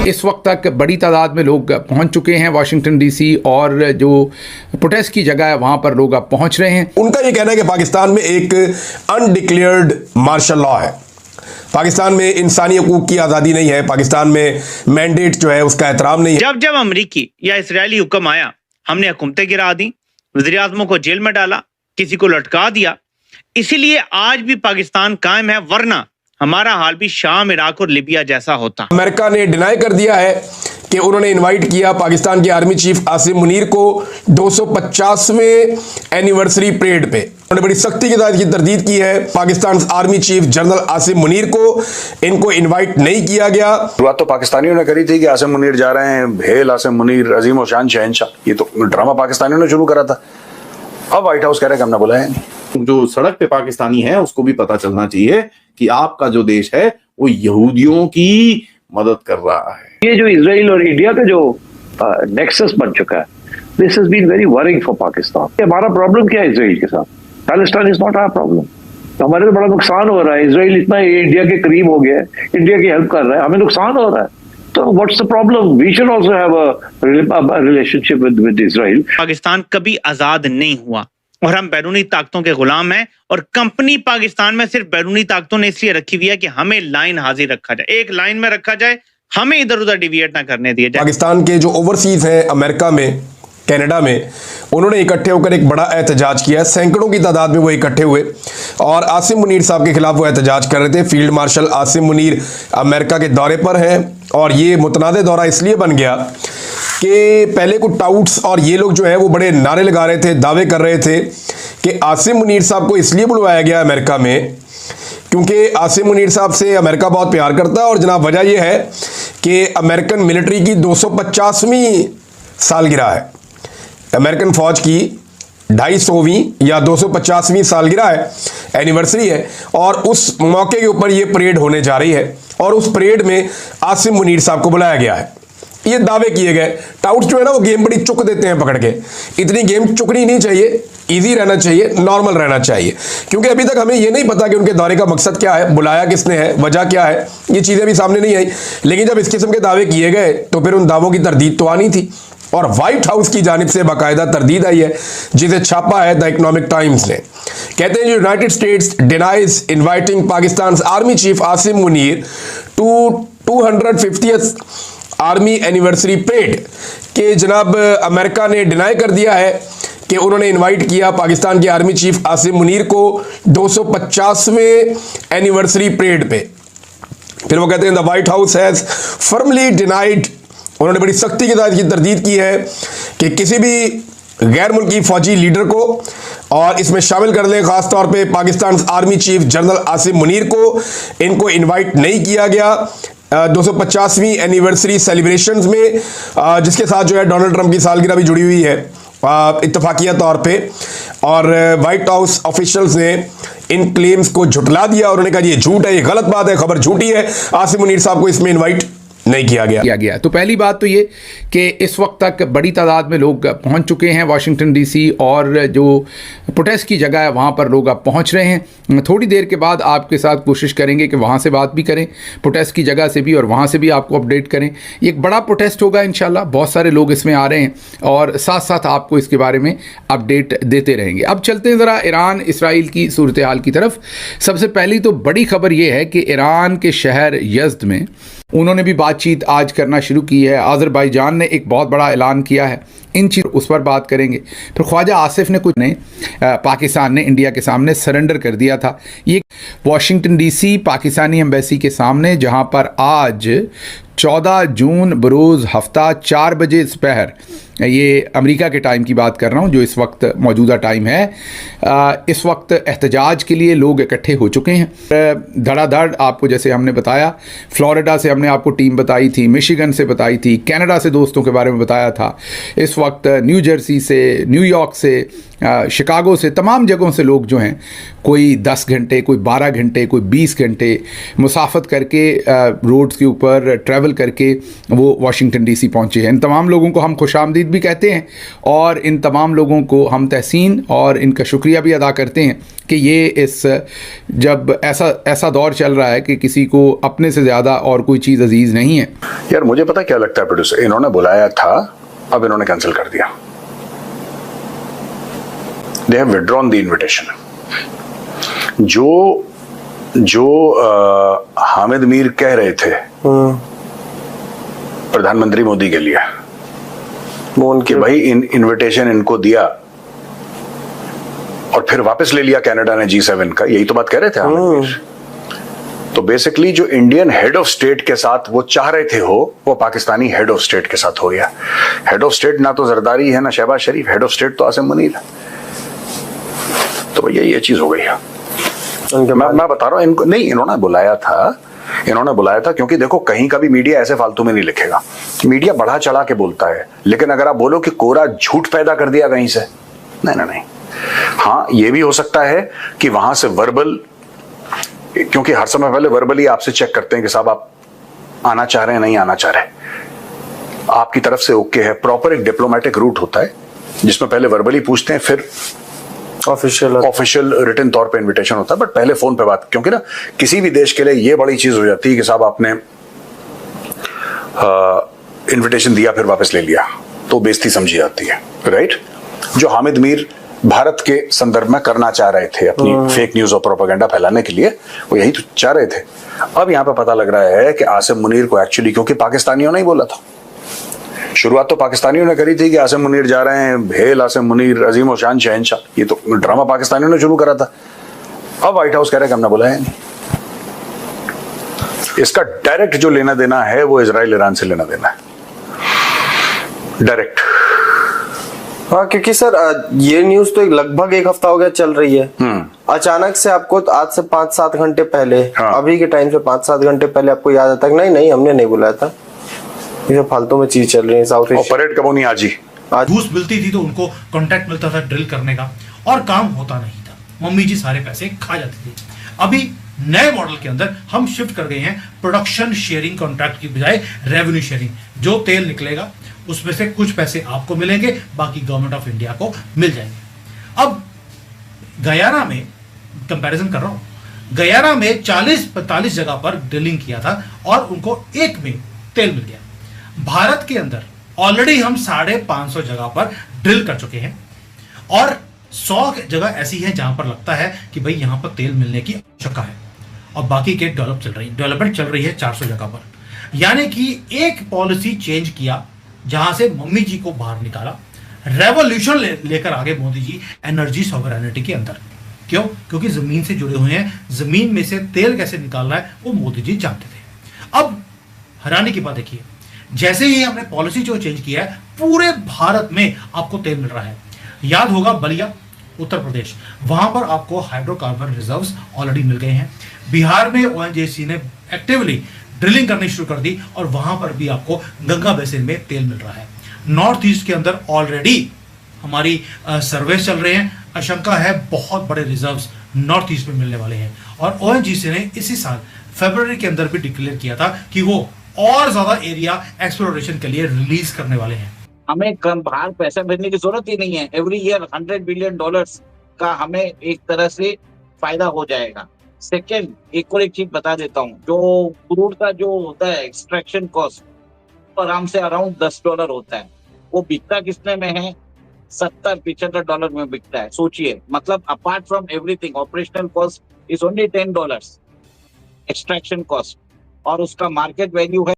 इस वक्त तक बड़ी तादाद में लोग पहुंच चुके हैं वाशिंगटन डीसी, और जो प्रोटेस्ट की जगह है वहां पर लोग अब पहुंच रहे हैं। उनका ये कहना है कि पाकिस्तान में एक अनडिक्लेयर्ड मार्शल लॉ है, पाकिस्तान में इंसानी हकूक की आज़ादी नहीं है, पाकिस्तान में मैंडेट जो है उसका एहतराम नहीं है। जब जब अमरीकी या इसराइली हुक्म आया, हमने हुकूमतें गिरा दी, वज़ीर-ए-आज़मों को जेल में डाला, किसी को लटका दिया। इसीलिए आज भी पाकिस्तान कायम है, वरना हमारा हाल भी शाम, इराक और लिबिया जैसा होता। अमेरिका ने डिनाई कर दिया है कि उन्होंने इनवाइट किया पाकिस्तान के आर्मी चीफ आसिम मुनीर को 250वें एनिवर्सरी परेड पे। उन्होंने बड़ी सख्ती के साथ ये तरदीद की है Pakistan army chief general Asim Munir को इनको इनवाइट नहीं किया गया। शुरुआत तो पाकिस्तानियों ने करी थी कि आसिम मुनीर जा रहे हैं, हेल आसिम मुनीर, अजीम और शान शहंशाह, ये तो ड्रामा पाकिस्तानियों ने शुरू करा था। अब व्हाइट हाउस कह रहा है कि हमने बुलाया नहीं। जो सड़क पे पाकिस्तानी है उसको भी पता चलना चाहिए कि आपका जो देश है वो यहूदियों की मदद कर रहा है। ये जो इजराइल और इंडिया का जो नेक्सस बन चुका है, this has been very worrying for Pakistan. हमारा प्रॉब्लम क्या है इसराइल के साथ? Palestine is not our problem. तो हमारे तो बड़ा नुकसान हो रहा है। इसराइल इतना इंडिया के करीब हो गया है, इंडिया की हेल्प कर रहा है, हमें नुकसान हो रहा है। तो what's the problem? We should also have a relationship with Israel. Pakistan कभी आजाद नहीं हुआ और हम बैरूनी ताकतों के गुलाम हैं, और कंपनी पाकिस्तान में सिर्फ बैरूनी ताकतों ने इसलिए रखी हुई है कि हमें लाइन हाजिर रखा जाए, एक लाइन में रखा जाए, हमें इधर उधर डिविएट ना करने दिया जाए। पाकिस्तान के जो ओवरसीज हैं अमेरिका में, कनाडा में, उन्होंने इकट्ठे होकर एक बड़ा एहतजाज किया। सैकड़ों की तादाद में वो इकट्ठे हुए और आसिम मुनीर साहब के खिलाफ वो एहतजाज कर रहे थे। Field marshal Asim Munir America के दौरे पर हैं और ये मुतनादे दौरा इसलिए बन गया कि पहले कुछ टाउट्स और ये लोग जो है वो बड़े नारे लगा रहे थे, दावे कर रहे थे कि आसिम मुनीर साहब को इसलिए बुलवाया गया अमेरिका में क्योंकि आसिम मुनीर साहब से अमेरिका बहुत प्यार करता है। और जनाब वजह यह है कि अमेरिकन मिलिट्री की 250वीं सालगिरह है, अमेरिकन फौज की 250वीं या 250वीं सालगिरह है, एनिवर्सरी है, और उस मौके के ऊपर ये परेड होने जा रही है और उस परेड में आसिम मुनीर साहब को बुलाया गया है। ये दावे किए गए। टाउट्स जो है ना वो गेम बड़ी चुक देते हैं पकड़ के। इतनी गेम चुकनी नहीं चाहिए, इजी रहना चाहिए, नॉर्मल रहना चाहिए, क्योंकि अभी तक हमें ये नहीं पता कि उनके दौरे का मकसद क्या है, बुलाया किसने है, वजह क्या है, ये चीज़ें भी सामने नहीं आई। लेकिन जब इस किस्म के दावे किए गए तो फिर उन दावों की तरदीद तो आनी थी, और व्हाइट हाउस की जानिब से बाकायदा तरदीद आई है जिसे छापा है द इकोनॉमिक टाइम्स ने। कहते हैं United States denies inviting Pakistan army chief Asim Munir to 250th army anniversary parade के जनाब अमेरिका ने डिनाई कर दिया है कि उन्होंने इनवाइट किया पाकिस्तान के आर्मी चीफ आसिम मुनीर को 250वें एनिवर्सरी परेड पे। फिर वो कहते हैं the white house has firmly denied, उन्होंने बड़ी सख्ती के साथ ये तरदीद की है कि किसी भी गैर मुल्की फौजी लीडर को और इसमें शामिल कर लें खास तौर पे Pakistan army chief general Asim Munir को, इनको इनवाइट नहीं किया गया 250वीं एनिवर्सरी सेलिब्रेशंस में, जिसके साथ जो है डोनाल्ड ट्रंप की सालगिरह भी जुड़ी हुई है इत्तफाकिया तौर पे। और वाइट हाउस ऑफिशियल्स ने इन क्लेम्स को झुटला दिया। उन्होंने कहा ये झूठ है, ये गलत बात है, खबर झूठी है, आसिम मुनीर साहब को इसमें इनवाइट नहीं किया गया। तो पहली बात तो ये कि इस वक्त तक बड़ी तादाद में लोग पहुंच चुके हैं वाशिंगटन डीसी, और जो प्रोटेस्ट की जगह है वहां पर लोग अब पहुंच रहे हैं। थोड़ी देर के बाद आपके साथ कोशिश करेंगे कि वहां से बात भी करें, प्रोटेस्ट की जगह से भी, और वहां से भी आपको अपडेट करें। ये एक बड़ा प्रोटेस्ट होगा इंशाल्लाह, बहुत सारे लोग इसमें आ रहे हैं और साथ साथ आपको इसके बारे में अपडेट देते रहेंगे। अब चलते हैं ज़रा ईरान इसराइल की सूरत हाल की तरफ। सबसे पहली तो बड़ी खबर ये है कि ईरान के शहर यज़्द में उन्होंने भी बातचीत आज करना शुरू की है। अज़रबैजान ने एक बहुत बड़ा ऐलान किया है, इन चीज़ उस पर बात करेंगे। फिर ख्वाजा आसिफ ने कुछ ने पाकिस्तान ने इंडिया के सामने सरेंडर कर दिया था। ये वाशिंगटन डीसी पाकिस्तानी एम्बेसी के सामने, जहां पर आज 14 जून बरोज़ हफ्ता 4 बजे दोपहर, ये अमेरिका के टाइम की बात कर रहा हूँ जो इस वक्त मौजूदा टाइम है, इस वक्त एहतजाज के लिए लोग इकट्ठे हो चुके हैं धड़ाधड़। आपको जैसे हमने बताया, फ्लोरिडा से हमने आपको टीम बताई थी, मिशिगन से बताई थी, कनाडा से दोस्तों के बारे में बताया था, इस वक्त न्यू जर्सी से, न्यूयॉर्क से, शिकागो से, तमाम जगहों से लोग जो हैं कोई 10 घंटे, कोई 12 घंटे, कोई 20 घंटे मुसाफत करके रोड्स के ऊपर ट्रैवल ट्रैवल करके वो वाशिंगटन डीसी पहुँचे हैं। इन तमाम लोगों को हम खुशामदीद भी कहते हैं और इन तमाम लोगों को हम तहसीन और इनका शुक्रिया भी अदा करते हैं कि ये इस जब ऐसा दौर चल रहा है कि किसी को अपने से ज़्यादा और कोई चीज़ अजीज़ नहीं है। यार मुझे पता क्या लगता है प्रोड्यूसर, इन्होंने बुलाया था, अब इन्होंने कैंसिल कर दिया। They have withdrawn the invitation. जो हामिद मीर कह रहे थे प्रधानमंत्री मोदी के लिए कि भाई इनविटेशन इनको दिया और फिर वापस ले लिया कनाडा ने G7 का, यही तो बात कह रहे थे हामिद मीर। तो बेसिकली जो इंडियन हेड ऑफ स्टेट के साथ वो चाह रहे थे हो, वो पाकिस्तानी हेड ऑफ स्टेट के साथ हो गया। हेड ऑफ स्टेट ना तो जरदारी है ना शहबाज शरीफ, हेड ऑफ स्टेट तो आसिम मुनीर है। तो भैया ये चीज हो गई है। मैं बता रहा हूं इनको, नहीं इन्होंने बुलाया था क्योंकि देखो कहीं का भी मीडिया ऐसे फालतू में नहीं लिखेगा, मीडिया बढ़ा चढ़ा के बोलता है, लेकिन अगर आप बोलो कि कोरा झूठ पैदा कर दिया कहीं से, नहीं। हाँ ये भी हो सकता है कि वहां से वर्बल, क्योंकि हर समय पहले वर्बली आपसे चेक करते हैं कि साहब आप आना चाह रहे हैं नहीं आना चाह रहे, आपकी तरफ से ओके है। प्रॉपर एक डिप्लोमेटिक रूट होता है जिसमें पहले वर्बली पूछते हैं, फिर ऑफिशियल रिटन तौर पे इनविटेशन होता है, बट पहले फोन पे बात, क्योंकि ना किसी भी देश के लिए ये बड़ी चीज हो जाती है कि साहब आपने इनविटेशन दिया फिर वापस ले लिया, तो बेइज्जती समझी जाती है, राइट। जो हामिद मीर भारत के संदर्भ में करना चाह रहे थे अपनी फेक न्यूज और प्रोपेगेंडा फैलाने के लिए, वो यही तो चाह रहे थे। अब यहाँ पे पता लग रहा है कि आसिम मुनीर को एक्चुअली, क्योंकि पाकिस्तानियों ने ही बोला था, शुरुआत तो पाकिस्तानियों ने करी थी कि आसिम मुनीर जा रहे हैं, भेल आसिम मुनीर अजीम और शान शहंशाह, ये तो ड्रामा पाकिस्तानियों ने शुरू करा था। अब व्हाइट हाउस कह रहा है कि हमने बुलाया नहीं। इसका डायरेक्ट जो लेना देना है वो इजराइल ईरान से लेना देना है, डायरेक्ट। हाँ, क्योंकि सर ये न्यूज तो लगभग एक हफ्ता हो गया चल रही है। अचानक से आपको आज से 5-7 घंटे पहले, अभी के टाइम से 5-7 घंटे पहले आपको याद आता है नहीं हमने नहीं बुलाया था, ये फालतू में चीज चल रही है। साउथ एशिया परेड कब होनी आज ही, घूस मिलती थी तो उनको कॉन्ट्रैक्ट मिलता था ड्रिल करने का और काम होता नहीं था, मम्मी जी सारे पैसे खा जाती थी। अभी नए मॉडल के अंदर हम शिफ्ट कर गए हैं प्रोडक्शन शेयरिंग कॉन्ट्रैक्ट की बजाय रेवेन्यू शेयरिंग। जो तेल निकलेगा उसमें से कुछ पैसे आपको मिलेंगे, बाकी गवर्नमेंट ऑफ इंडिया को मिल जाएंगे। अब गयाना में कंपैरिजन कर रहा हूं, गयाना में 40-45 जगह पर ड्रिलिंग किया था और उनको एक में तेल मिल गया। भारत के अंदर ऑलरेडी हम 550 जगह पर ड्रिल कर चुके हैं और 100 जगह ऐसी है जहां पर लगता है कि भाई यहां पर तेल मिलने की आवश्यकता है, और बाकी के डेवलपमेंट चल रही है 400 जगह पर। यानी कि एक पॉलिसी चेंज किया जहां से मम्मी जी को बाहर निकाला, रेवोल्यूशन लेकर आगे मोदी जी एनर्जी सॉवरेनिटी के अंदर। क्यों? क्योंकि जमीन से जुड़े हुए हैं, जमीन में से तेल कैसे निकालना है वो मोदी जी जानते थे। अब हैरानी की बात देखिए, जैसे ही हमने पॉलिसी जो चेंज किया है, पूरे भारत में आपको तेल मिल रहा है। याद होगा बलिया उत्तर प्रदेश, वहां पर आपको हाइड्रोकार्बन रिजर्व्स ऑलरेडी मिल गए हैं। बिहार में ONGC ने एक्टिवली ड्रिलिंग करनी शुरू कर दी और वहां पर भी आपको गंगा बेसिन में तेल मिल रहा है। नॉर्थ ईस्ट के अंदर ऑलरेडी हमारी सर्वे चल रहे हैं, आशंका है बहुत बड़े रिजर्व्स नॉर्थ ईस्ट में मिलने वाले हैं। और ONGC ने इसी साल फरवरी के अंदर भी डिक्लेयर किया था कि वो और ज्यादा एरिया एक्सप्लोरेशन के लिए रिलीज करने वाले हैं। हमें कम बाहर पैसा भेजने की जरूरत ही नहीं है। एवरी ईयर $100 बिलियन का हमें एक तरह से फायदा हो जाएगा। सेकेंड, एक और एक चीज बता देता हूँ, जो क्रूड का जो होता है एक्सट्रैक्शन कॉस्ट आराम से अराउंड $10 होता है, वो बिकता कितने में है? $70-75 में बिकता है। सोचिए, मतलब apart from everything operational cost is only $10 extraction cost, और उसका मार्केट वैल्यू है